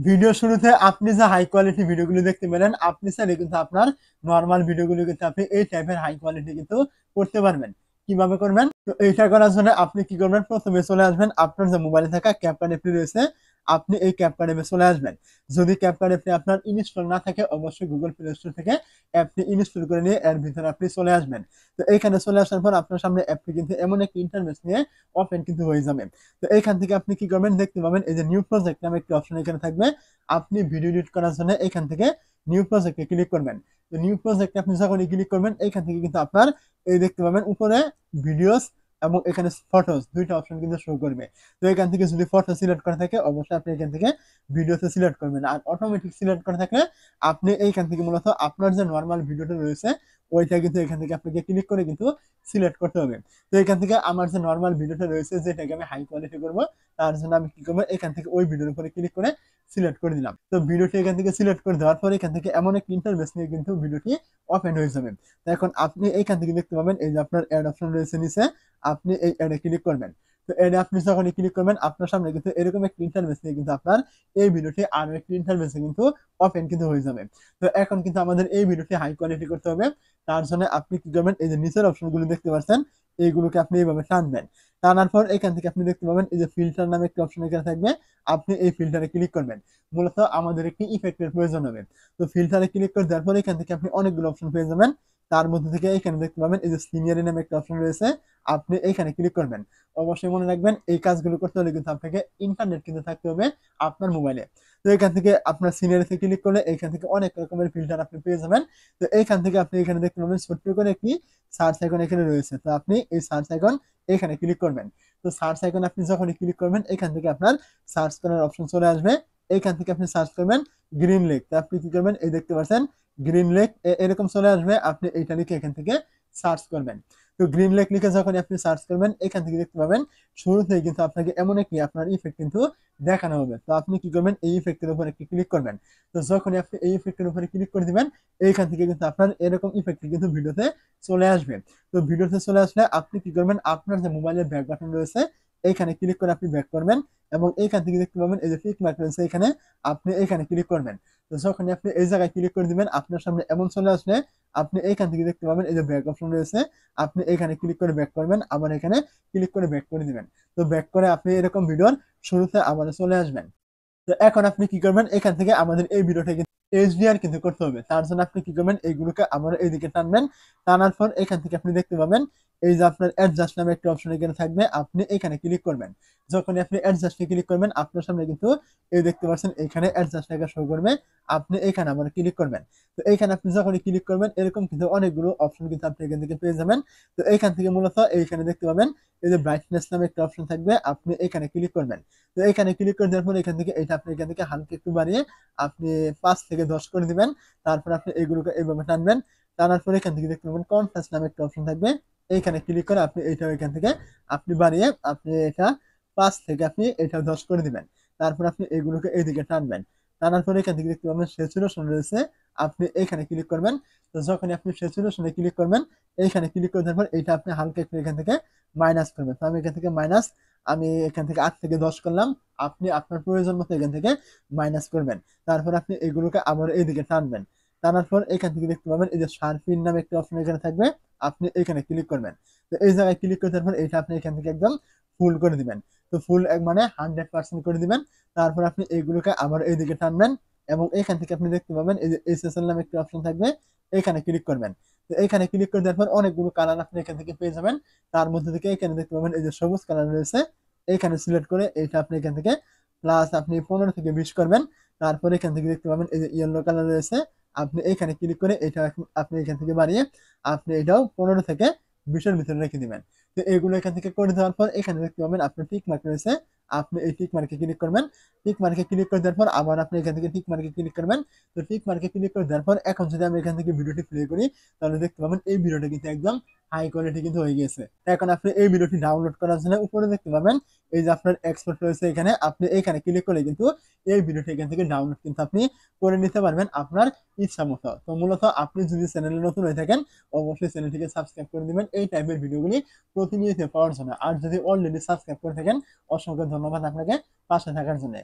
Video শুরুতে আপনি যে হাই কোয়ালিটি ভিডিওগুলো দেখতে পেলেন, আপনি চাইলে কিন্তু আপনার নরমাল ভিডিওগুলো কিন্তু আপনি এই টাইপের হাই কোয়ালিটি কিন্তু করতে পারবেন। কিভাবে করবেন? তো এইটা করার জন্য আপনি কি করবেন? ১ম এ চলে আসবেন আপনার যে মোবাইলে থাকা CapCut অ্যাপটি রয়েছে, আপনি এই CapCut অ্যাপে চলে আসবেন। যদি CapCut অ্যাপটি আপনার ইনস্টল না থাকে, অবশ্যই Google Play Store থেকে অ্যাপটি ইনস্টল করে নিয়ে এর ভিতরে আপনি চলে আসবেন। তো এইখানে চলে আসার পর আপনার সামনে অ্যাপটি কিন্তু এমন একটি ইন্টারফেস নিয়ে ওপেন কিন্তু হয়ে যাবে। তো এইখান থেকে আপনি কি করবেন? দেখতে পাবেন এই যে নিউ প্রজেক্ট নামে একটি অপশন এখানে থাকবে। আপনি ভিডিও এডিট করার জন্য এখান থেকে নিউ প্রজেক্টে ক্লিক করবেন। তো নিউ প্রজেক্টে আপনি যখনই ক্লিক করবেন, এইখান থেকে কিন্তু আপনার এই দেখতে পাবেন উপরে ভিডিওস এবং এখানে ফটোস ২ টা অপশন কিন্তু শো করবে। তো এখান থেকে যদি ফটো সিলেক্ট করা থাকে, অবশ্যই আপনি এখান থেকে ভিডিওতে সিলেক্ট করবেন। আর অটোমেটিক সিলেক্ট করা থাকলে আপনি এইখান থেকে মূলত আপনার যে নরমাল ভিডিওটা রয়েছে, ওইটা কিন্তু এখান থেকে আপনাকে ক্লিক করে কিন্তু সিলেক্ট করতে হবে। তো এখান থেকে আমার যে নরমাল ভিডিওটা রয়েছে, যেটাকে আমি হাই কোয়ালিটি করব, তার জন্য আমি কি করব? এখান থেকে ওই ভিডিওর উপরে ক্লিক করে সিলেক্ট করে দিলাম। তো ভিডিওটি এখান থেকে সিলেক্ট করে দেওয়ার পরে এখান থেকে এমন একটা ইন্টারফেস নিয়ে কিন্তু ভিডিওটি ওপেন হয়ে যাবে। তো এখন আপনি এইখান থেকে দেখতে পাবেন এই যে আপনার অ্যাড অপশন রয়েছে নিচে, আপনি এই অ্যাডে ক্লিক করবেন। তো অ্যাডে আপনি যখনই ক্লিক করবেন, আপনার সামনে কিন্তু এরকম একটা ইন্টারফেস নিয়ে কিন্তু আপনার এই ভিডিওটি আরো একটি ইন্টারফেসে কিন্তু ওপেন কিন্তু হয়ে যাবে। তো এখন কিন্তু আমাদের এই ভিডিওটি হাই কোয়ালিটি করতে হবে। তার জন্য আপনি কি করবেন? এই যে নিচের অপশনগুলো দেখতে পাচ্ছেন, এইগুলোকে আপনি এইভাবে টানবেন। টানার পর এখান থেকে আপনি দেখতে পাবেন এই যে ফিল্টার নামে একটি অপশন এখানে থাকবে। আপনি এই ফিল্টারে ক্লিক করবেন। মূলত আমাদের একটি ইফেক্টের প্রয়োজন হবে। তো ফিল্টারে ক্লিক করে দেওয়ার পরে এখান থেকে আপনি অনেকগুলো অপশন পেয়ে যাবেন। তার মধ্যে থেকে এখানে দেখতে পাবেন এই যে সিনিয়রি নামে একটা অপশন রয়েছে। আপনি এখানে ক্লিক করবেন। অবশ্যই মনে রাখবেন এই কাজগুলো করতে হলে কিন্তু আপনাকে ইন্টারনেট কিন্তু থাকতে হবে আপনার মোবাইলে। তো এখান থেকে আপনার সিনিয়রিতে ক্লিক করলে এখান থেকে অনেক রকমের ফিল্টার আপনি পেয়ে যাবেন। তো এইখান থেকে আপনি এখানে দেখতে পাবেন ছোট্ট করে একটি সার্চ আইকন এখানে রয়েছে। তো আপনি এই সার্চ আইকন এখানে ক্লিক করবেন। তো সার্চ আইকন আপনি যখনই ক্লিক করবেন, এখান থেকে আপনার সার্চ করার অপশন চলে আসবে। এইখান থেকে আপনি সার্চ করবেন গ্রিন লেক। তো আপনি কি করবেন? এই দেখতে পাচ্ছেন গ্রিন লেক এরকম চলে আসবে। আপনি এইটা লিখে এখান থেকে সার্চ করবেন। তো গ্রিন লেক লিখে যখনই আপনি সার্চ করবেন, এখান থেকে দেখতে পাবেন শুরুতেই কিন্তু আপনাকে এমন একটি আপনার ইফেক্ট কিন্তু দেখানো হবে। তো আপনি কি করবেন? এই ইফেক্টের উপর একটি ক্লিক করবেন। তো যখনই আপনি এই ইফেক্টের উপরে ক্লিক করে দিবেন, এইখান থেকে কিন্তু আপনার এরকম ইফেক্ট কিন্তু ভিডিওতে চলে আসবে। তো ভিডিওতে চলে আসলে আপনি কি করবেন? আপনার যে মোবাইলের ব্যাক বাটন রয়েছে, এইখানে ক্লিক করে আপনি ব্যাক করবেন এবং এইখান থেকে দেখতে পাবেন এই যে টিক মার্ক রয়েছে এখানে, আপনি এইখানে ক্লিক করবেন। তো যখনই আপনি এই জায়গায় ক্লিক করে দিবেন, আপনার সামনে এমন চলে আসলে আপনি এইখান থেকে দেখতে পাবেন এই যে ব্যাক অপশন রয়েছে, আপনি এখানে ক্লিক করে ব্যাক করবেন, আবার এখানে ক্লিক করে ব্যাক করে দিবেন। তো ব্যাক করে আপনি এরকম ভিডিওর শুরুতে আবার চলে আসবেন। তো এখন আপনি কি করবেন? এখান থেকে আমাদের এই ভিডিওটা কিন্তু HDR কিন্তু করতে হবে। তার জন্য আপনি কি করবেন? এইগুলোকে আবার এইদিকে টানবেন। টানার পর এখান থেকে আপনি দেখতে পাবেন এই যে আপনার অ্যাডজাস্ট নামে একটা অপশন এখানে থাকবে। আপনি এখানে ক্লিক করবেন। যখনই আপনি অ্যাডজাস্টে ক্লিক করবেন, আপনার সামনে কিন্তু এই দেখতে পাচ্ছেন এখানে অ্যাডজাস্ট লেখা শো করবে। আপনি এখানে আবার ক্লিক করবেন। তো এইখানে আপনি যখনই ক্লিক করবেন, এরকম কিন্তু অনেকগুলো অপশন কিন্তু আপনি এখান থেকে পেয়ে যাবেন। তো এইখান থেকে মূলত এইখানে দেখতে পাবেন এই যে ব্রাইটনেস নামে একটা অপশন থাকবে। আপনি এখানে ক্লিক করবেন। তো এখানে ক্লিক করে দেওয়ার পরে এখান থেকে এটা আপনি এখান থেকে হালকা একটু বাড়িয়ে আপনি ৫ থেকে ১০ করে দিবেন। তারপর আপনি এগুলোকে এইভাবে টানবেন। টানার পরে এখান থেকে দেখতে পাবেন কন্ট্রাস্ট নামে একটা অপশন থাকবে। এইখানে ক্লিক করে আপনি এইটাও এখান থেকে আপনি বাড়িয়ে আপনি এটা ৫ থেকে আপনি এটা ১০ করে দিবেন। তারপর আপনি এগুলোকে এইদিকে টানবেন। টানার পরে এখান থেকে দেখতে পাবেন স্যাচুরেশন রয়েছে। আপনি এইখানে ক্লিক করবেন। তো যখনই আপনি স্যাচুরেশনে ক্লিক করবেন, এইখানে ক্লিক করে দেওয়ার পর এইটা আপনি হালকা একটু এখান থেকে মাইনাস করবেন। তো আমি এখান থেকে ৮ থেকে ১০ করলাম। আপনি আপনার প্রয়োজন মতো এখান থেকে মাইনাস করবেন। তারপর আপনি এগুলোকে আবার এইদিকে টানবেন। টানার পর এখান থেকে দেখতে পাবেন এই যে শার্পিন নামে একটা অপশন এখানে থাকবে। আপনি এখানে ক্লিক করবেন। তো এই জায়গায় ক্লিক করে দেওয়ার পর এটা আপনি এখান থেকে একদম ফুল করে দিবেন। তো ফুল মানে 100% করে দিবেন। তারপর আপনি এইগুলোকে আবার এইদিকে টানবেন এবং এখান থেকে আপনি দেখতে পাবেন এই যে SSL নামে একটা অপশন থাকবে। এখানে ক্লিক করবেন। তো এখানে ক্লিক করে দেওয়ার পর অনেকগুলো কালার আপনি এখান থেকে পেয়ে যাবেন। তার মধ্যে থেকে এখানে দেখতে পাবেন এই যে সবুজ কালার রয়েছে। এইখানে সিলেক্ট করে এইটা আপনি এখান থেকে প্লাস আপনি ১৫ থেকে ২০ করবেন। তারপরে এখান থেকে দেখতে পাবেন এই যে ইয়েলো কালার রয়েছে। আপনি এখানে ক্লিক করে এটা আপনি এখান থেকে বাড়িয়ে আপনি এটাও ১৫ থেকে ২০ এর ভিতরে রেখে দিবেন। তো এগুলো এখান থেকে করে দেওয়ার পর এখানে দেখতে পাবেন আপনার টিক মার্ক রয়েছে। আপনি এই টিক মার্কে ক্লিক করবেন। টিক মার্কে ক্লিক করে দেওয়ার পর আবার আপনি এখান থেকে টিক মার্কে ক্লিক করবেন। তো টিক মার্কে ক্লিক করে দেওয়ার পর এখন যদি আমি এখান থেকে ভিডিওটি প্লে করি, তাহলে দেখতে পাবেন এই ভিডিওটা কিন্তু একদম হাই কোয়ালিটি কিন্তু হয়ে গিয়েছে। তো এখন আপনি এই ভিডিওটি ডাউনলোড করার জন্য উপরে দেখতে পাবেন এই যে আপনার এক্সপোর্ট রয়েছে এখানে, আপনি এখানে ক্লিক করলে কিন্তু এই ভিডিওটি এখান থেকে ডাউনলোড কিন্তু আপনি করে নিতে পারবেন আপনার ইচ্ছা মতো। তো মূলত আপনি যদি চ্যানেলে নতুন হয়ে থাকেন, অবশ্যই চ্যানেলটিকে সাবস্ক্রাইব করে দিবেন এই টাইপের ভিডিওগুলি প্রতিনিয়ত পাওয়ার জন্য। আর যদি অলরেডি সাবস্ক্রাইব করে থাকেন, অসংখ্য ধন্যবাদ আপনাকে পাশে থাকার জন্য।